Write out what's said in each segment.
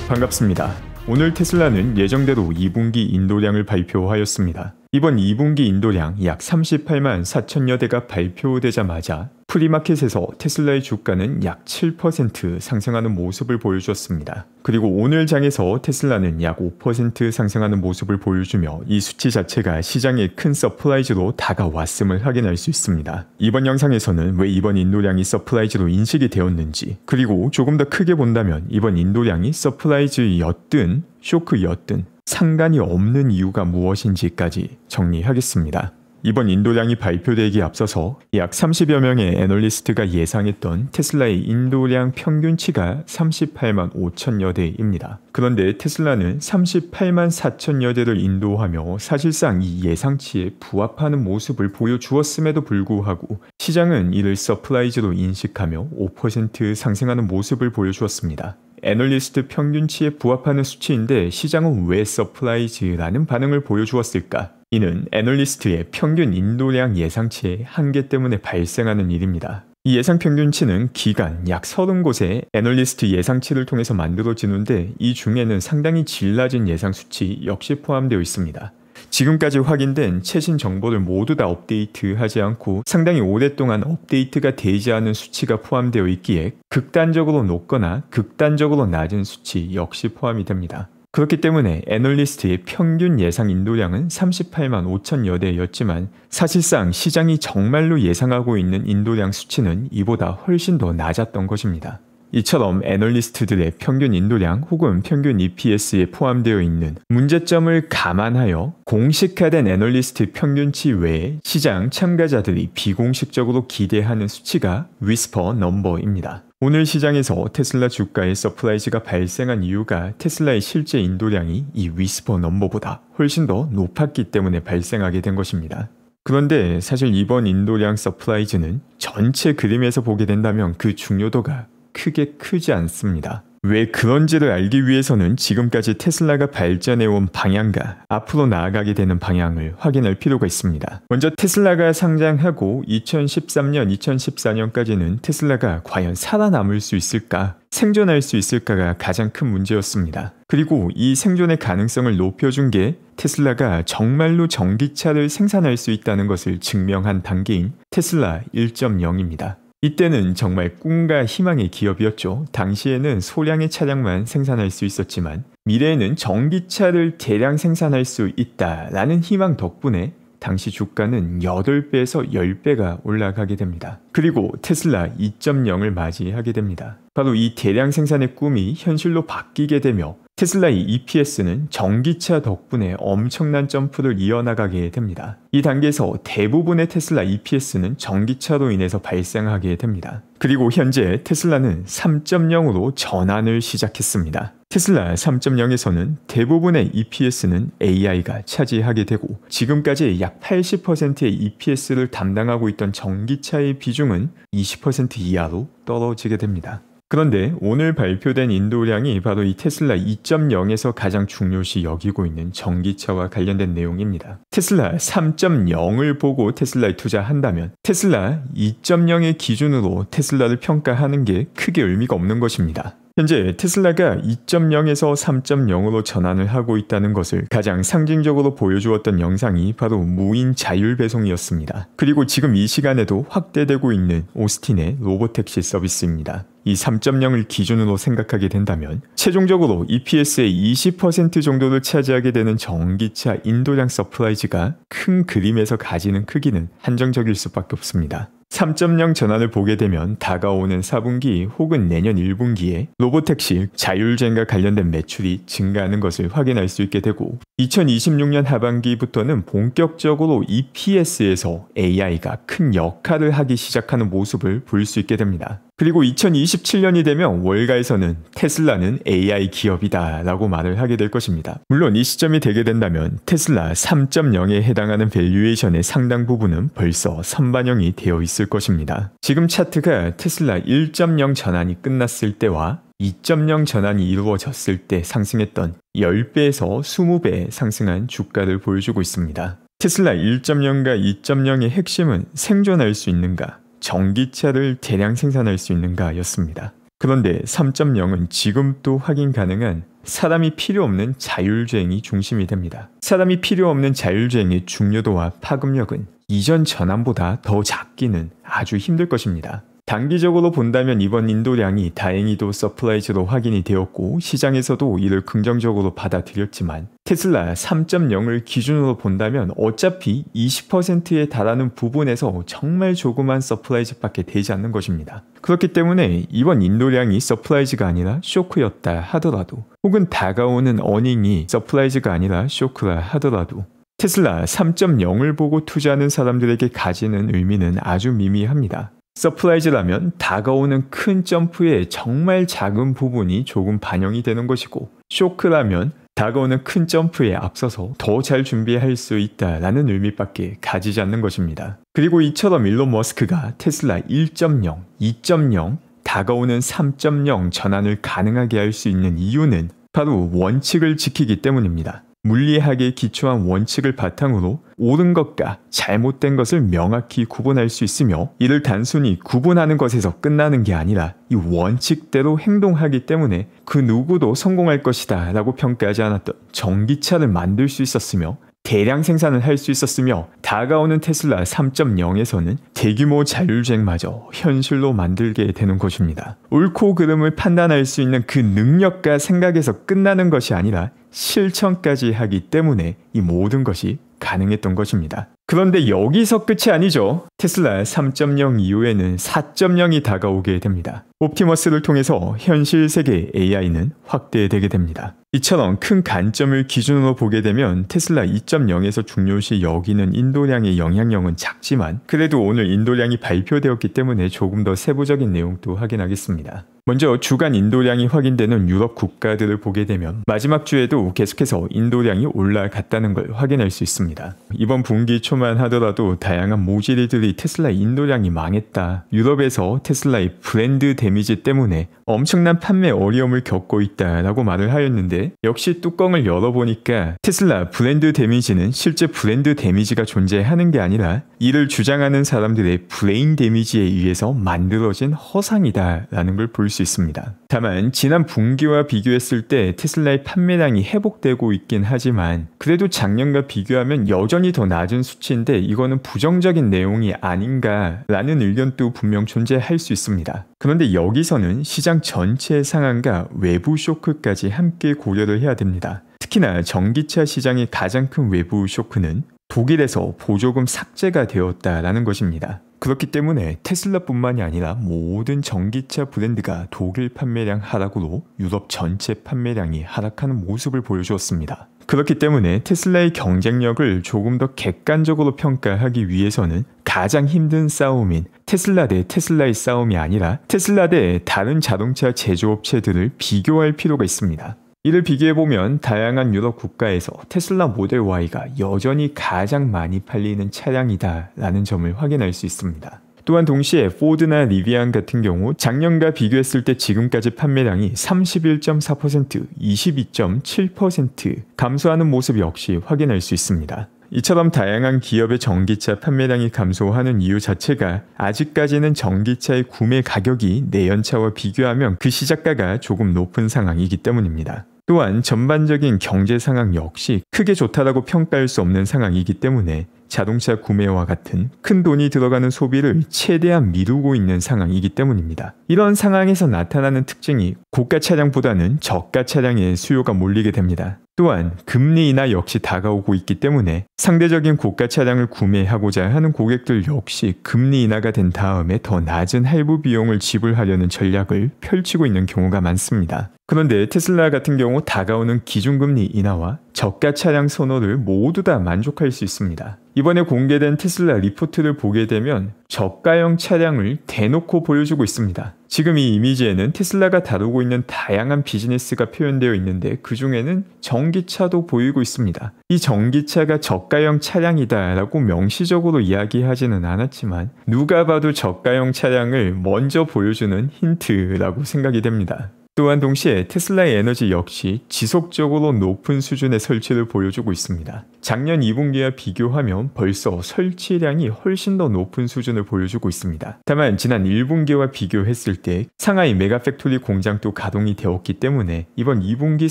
반갑습니다. 오늘 테슬라는 예정대로 2분기 인도량을 발표하였습니다. 이번 2분기 인도량 약 38만 4천여 대가 발표되자마자 프리마켓에서 테슬라의 주가는 약 7% 상승하는 모습을 보여주었습니다. 그리고 오늘 장에서 테슬라는 약 5% 상승하는 모습을 보여주며 이 수치 자체가 시장의 큰 서프라이즈로 다가왔음을 확인할 수 있습니다. 이번 영상에서는 왜 이번 인도량이 서프라이즈로 인식이 되었는지, 그리고 조금 더 크게 본다면 이번 인도량이 서프라이즈였든 쇼크였든 상관이 없는 이유가 무엇인지까지 정리하겠습니다. 이번 인도량이 발표되기에 앞서서 약 30여 명의 애널리스트가 예상했던 테슬라의 인도량 평균치가 38만 5천여 대입니다. 그런데 테슬라는 38만 4천여 대를 인도하며 사실상 이 예상치에 부합하는 모습을 보여주었음에도 불구하고 시장은 이를 서프라이즈로 인식하며 5% 상승하는 모습을 보여주었습니다. 애널리스트 평균치에 부합하는 수치인데 시장은 왜 서프라이즈라는 반응을 보여주었을까? 이는 애널리스트의 평균 인도량 예상치의 한계 때문에 발생하는 일입니다. 이 예상 평균치는 기간 약 30곳의 애널리스트 예상치를 통해서 만들어지는데 이 중에는 상당히 질 낮은 예상 수치 역시 포함되어 있습니다. 지금까지 확인된 최신 정보를 모두 다 업데이트하지 않고 상당히 오랫동안 업데이트가 되지 않은 수치가 포함되어 있기에 극단적으로 높거나 극단적으로 낮은 수치 역시 포함이 됩니다. 그렇기 때문에 애널리스트의 평균 예상 인도량은 38만 5천여 대였지만 사실상 시장이 정말로 예상하고 있는 인도량 수치는 이보다 훨씬 더 낮았던 것입니다. 이처럼 애널리스트들의 평균 인도량 혹은 평균 EPS에 포함되어 있는 문제점을 감안하여 공식화된 애널리스트 평균치 외에 시장 참가자들이 비공식적으로 기대하는 수치가 위스퍼 넘버입니다. 오늘 시장에서 테슬라 주가의 서프라이즈가 발생한 이유가 테슬라의 실제 인도량이 이 위스퍼 넘버보다 훨씬 더 높았기 때문에 발생하게 된 것입니다. 그런데 사실 이번 인도량 서프라이즈는 전체 그림에서 보게 된다면 그 중요도가 크게 크지 않습니다. 왜 그런지를 알기 위해서는 지금까지 테슬라가 발전해온 방향과 앞으로 나아가게 되는 방향을 확인할 필요가 있습니다. 먼저 테슬라가 상장하고 2013년, 2014년까지는 테슬라가 과연 살아남을 수 있을까, 생존할 수 있을까가 가장 큰 문제였습니다. 그리고 이 생존의 가능성을 높여준 게 테슬라가 정말로 전기차를 생산할 수 있다는 것을 증명한 단계인 테슬라 1.0입니다. 이때는 정말 꿈과 희망의 기업이었죠. 당시에는 소량의 차량만 생산할 수 있었지만 미래에는 전기차를 대량 생산할 수 있다라는 희망 덕분에 당시 주가는 8배에서 10배가 올라가게 됩니다. 그리고 테슬라 2.0을 맞이하게 됩니다. 바로 이 대량 생산의 꿈이 현실로 바뀌게 되며 테슬라의 EPS는 전기차 덕분에 엄청난 점프를 이어나가게 됩니다. 이 단계에서 대부분의 테슬라 EPS는 전기차로 인해서 발생하게 됩니다. 그리고 현재 테슬라는 3.0으로 전환을 시작했습니다. 테슬라 3.0에서는 대부분의 EPS는 AI가 차지하게 되고 지금까지 약 80%의 EPS를 담당하고 있던 전기차의 비중은 20% 이하로 떨어지게 됩니다. 그런데 오늘 발표된 인도량이 바로 이 테슬라 2.0에서 가장 중요시 여기고 있는 전기차와 관련된 내용입니다. 테슬라 3.0을 보고 테슬라에 투자한다면 테슬라 2.0의 기준으로 테슬라를 평가하는 게 크게 의미가 없는 것입니다. 현재 테슬라가 2.0에서 3.0으로 전환을 하고 있다는 것을 가장 상징적으로 보여주었던 영상이 바로 무인 자율 배송이었습니다. 그리고 지금 이 시간에도 확대되고 있는 오스틴의 로보택시 서비스입니다. 이 3.0을 기준으로 생각하게 된다면 최종적으로 EPS의 20% 정도를 차지하게 되는 전기차 인도량 서프라이즈가 큰 그림에서 가지는 크기는 한정적일 수밖에 없습니다. 3.0 전환을 보게 되면 다가오는 4분기 혹은 내년 1분기에 로보택시, 자율주행과 관련된 매출이 증가하는 것을 확인할 수 있게 되고 2026년 하반기부터는 본격적으로 EPS에서 AI가 큰 역할을 하기 시작하는 모습을 볼 수 있게 됩니다. 그리고 2027년이 되면 월가에서는 테슬라는 AI 기업이다 라고 말을 하게 될 것입니다. 물론 이 시점이 되게 된다면 테슬라 3.0에 해당하는 밸류에이션의 상당 부분은 벌써 선반영이 되어 있을 것입니다. 지금 차트가 테슬라 1.0 전환이 끝났을 때와 2.0 전환이 이루어졌을 때 상승했던 10배에서 20배 상승한 주가를 보여주고 있습니다. 테슬라 1.0과 2.0의 핵심은 생존할 수 있는가, 전기차를 대량 생산할 수 있는가 였습니다. 그런데 3.0은 지금 또 확인 가능한 사람이 필요 없는 자율주행이 중심이 됩니다. 사람이 필요 없는 자율주행의 중요도와 파급력은 이전 전환보다 더 작기는 아주 힘들 것입니다. 단기적으로 본다면 이번 인도량이 다행히도 서프라이즈로 확인이 되었고 시장에서도 이를 긍정적으로 받아들였지만 테슬라 3.0을 기준으로 본다면 어차피 20%에 달하는 부분에서 정말 조그만 서프라이즈밖에 되지 않는 것입니다. 그렇기 때문에 이번 인도량이 서프라이즈가 아니라 쇼크였다 하더라도 혹은 다가오는 어닝이 서프라이즈가 아니라 쇼크라 하더라도 테슬라 3.0을 보고 투자하는 사람들에게 가지는 의미는 아주 미미합니다. 서프라이즈라면 다가오는 큰 점프의 정말 작은 부분이 조금 반영이 되는 것이고 쇼크라면 다가오는 큰 점프에 앞서서 더 잘 준비할 수 있다라는 의미밖에 가지지 않는 것입니다. 그리고 이처럼 일론 머스크가 테슬라 1.0, 2.0, 다가오는 3.0 전환을 가능하게 할 수 있는 이유는 바로 원칙을 지키기 때문입니다. 물리학에 기초한 원칙을 바탕으로 옳은 것과 잘못된 것을 명확히 구분할 수 있으며 이를 단순히 구분하는 것에서 끝나는 게 아니라 이 원칙대로 행동하기 때문에 그 누구도 성공할 것이다 라고 평가하지 않았던 전기차를 만들 수 있었으며 대량 생산을 할 수 있었으며 다가오는 테슬라 3.0에서는 대규모 자율주행마저 현실로 만들게 되는 것입니다. 옳고 그름을 판단할 수 있는 그 능력과 생각에서 끝나는 것이 아니라 실천까지 하기 때문에 이 모든 것이 가능했던 것입니다. 그런데 여기서 끝이 아니죠. 테슬라 3.0 이후에는 4.0이 다가오게 됩니다. 옵티머스를 통해서 현실 세계 AI는 확대되게 됩니다. 이처럼 큰 관점을 기준으로 보게 되면 테슬라 2.0에서 중요시 여기는 인도량의 영향력은 작지만 그래도 오늘 인도량이 발표되었기 때문에 조금 더 세부적인 내용도 확인하겠습니다. 먼저 주간 인도량이 확인되는 유럽 국가들을 보게 되면 마지막 주에도 계속해서 인도량이 올라갔다는 걸 확인할 수 있습니다. 이번 분기 초만 하더라도 다양한 모질이들이 테슬라 인도량이 망했다, 유럽에서 테슬라의 브랜드 데미지 때문에 엄청난 판매 어려움을 겪고 있다라고 말을 하였는데 역시 뚜껑을 열어보니까 테슬라 브랜드 데미지는 실제 브랜드 데미지가 존재하는 게 아니라 이를 주장하는 사람들의 브레인 데미지에 의해서 만들어진 허상이다라는 걸 볼 수 있습니다. 다만 지난 분기와 비교했을 때 테슬라의 판매량이 회복되고 있긴 하지만 그래도 작년과 비교하면 여전히 더 낮은 수치인데 이거는 부정적인 내용이 아닌가라는 의견도 분명 존재할 수 있습니다. 그런데 여기서는 시장 전체의 상황과 외부 쇼크까지 함께 고려를 해야 됩니다. 특히나 전기차 시장의 가장 큰 외부 쇼크는 독일에서 보조금 삭제가 되었다라는 것입니다. 그렇기 때문에 테슬라뿐만이 아니라 모든 전기차 브랜드가 독일 판매량 하락으로 유럽 전체 판매량이 하락하는 모습을 보여주었습니다. 그렇기 때문에 테슬라의 경쟁력을 조금 더 객관적으로 평가하기 위해서는 가장 힘든 싸움인 테슬라 대 테슬라의 싸움이 아니라 테슬라 대 다른 자동차 제조업체들을 비교할 필요가 있습니다. 이를 비교해보면 다양한 유럽 국가에서 테슬라 모델 Y가 여전히 가장 많이 팔리는 차량이다 라는 점을 확인할 수 있습니다. 또한 동시에 포드나 리비안 같은 경우 작년과 비교했을 때 지금까지 판매량이 31.4%, 22.7% 감소하는 모습 역시 확인할 수 있습니다. 이처럼 다양한 기업의 전기차 판매량이 감소하는 이유 자체가 아직까지는 전기차의 구매 가격이 내연차와 비교하면 그 시작가가 조금 높은 상황이기 때문입니다. 또한 전반적인 경제 상황 역시 크게 좋다라고 평가할 수 없는 상황이기 때문에 자동차 구매와 같은 큰 돈이 들어가는 소비를 최대한 미루고 있는 상황이기 때문입니다. 이런 상황에서 나타나는 특징이 고가 차량보다는 저가 차량의 수요가 몰리게 됩니다. 또한 금리 인하 역시 다가오고 있기 때문에 상대적인 고가 차량을 구매하고자 하는 고객들 역시 금리 인하가 된 다음에 더 낮은 할부 비용을 지불하려는 전략을 펼치고 있는 경우가 많습니다. 그런데 테슬라 같은 경우 다가오는 기준금리 인하와 저가 차량 선호를 모두 다 만족할 수 있습니다. 이번에 공개된 테슬라 리포트를 보게 되면 저가형 차량을 대놓고 보여주고 있습니다. 지금 이 이미지에는 테슬라가 다루고 있는 다양한 비즈니스가 표현되어 있는데 그 중에는 전기차도 보이고 있습니다. 이 전기차가 저가형 차량이다 라고 명시적으로 이야기하지는 않았지만 누가 봐도 저가형 차량을 먼저 보여주는 힌트라고 생각이 됩니다. 또한 동시에 테슬라의 에너지 역시 지속적으로 높은 수준의 설치를 보여주고 있습니다. 작년 2분기와 비교하면 벌써 설치량이 훨씬 더 높은 수준을 보여주고 있습니다. 다만 지난 1분기와 비교했을 때 상하이 메가팩토리 공장도 가동이 되었기 때문에 이번 2분기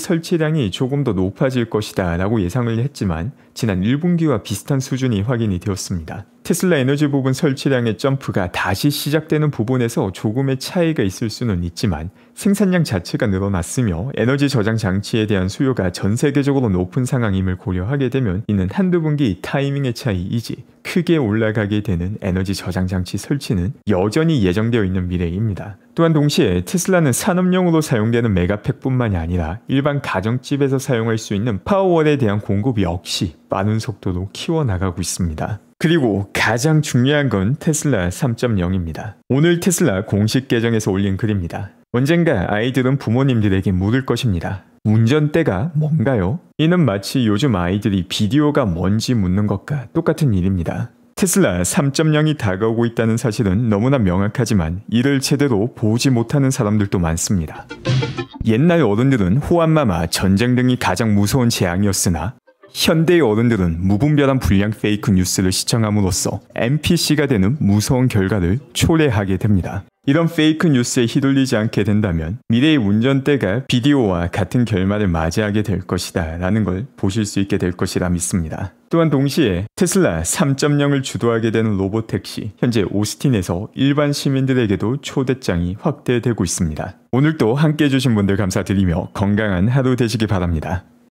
설치량이 조금 더 높아질 것이다 라고 예상을 했지만 지난 1분기와 비슷한 수준이 확인이 되었습니다. 테슬라 에너지 부분 설치량의 점프가 다시 시작되는 부분에서 조금의 차이가 있을 수는 있지만 생산량 자체가 늘어났으며 에너지 저장 장치에 대한 수요가 전 세계적으로 높은 상황임을 고려하게 되면 이는 한두 분기 타이밍의 차이이지 크게 올라가게 되는 에너지 저장 장치 설치는 여전히 예정되어 있는 미래입니다. 또한 동시에 테슬라는 산업용으로 사용되는 메가팩뿐만이 아니라 일반 가정집에서 사용할 수 있는 파워월에 대한 공급 역시 빠른 속도로 키워나가고 있습니다. 그리고 가장 중요한 건 테슬라 3.0입니다. 오늘 테슬라 공식 계정에서 올린 글입니다. 언젠가 아이들은 부모님들에게 물을 것입니다. 운전대가 뭔가요? 이는 마치 요즘 아이들이 비디오가 뭔지 묻는 것과 똑같은 일입니다. 테슬라 3.0이 다가오고 있다는 사실은 너무나 명확하지만 이를 제대로 보지 못하는 사람들도 많습니다. 옛날 어른들은 호환마마, 전쟁 등이 가장 무서운 재앙이었으나 현대의 어른들은 무분별한 불량 페이크 뉴스를 시청함으로써 NPC가 되는 무서운 결과를 초래하게 됩니다. 이런 페이크 뉴스에 휘둘리지 않게 된다면 미래의 운전대가 비디오와 같은 결말을 맞이하게 될 것이다 라는 걸 보실 수 있게 될 것이라 믿습니다. 또한 동시에 테슬라 3.0을 주도하게 되는 로보택시, 현재 오스틴에서 일반 시민들에게도 초대장이 확대되고 있습니다. 오늘도 함께 해주신 분들 감사드리며 건강한 하루 되시기 바랍니다.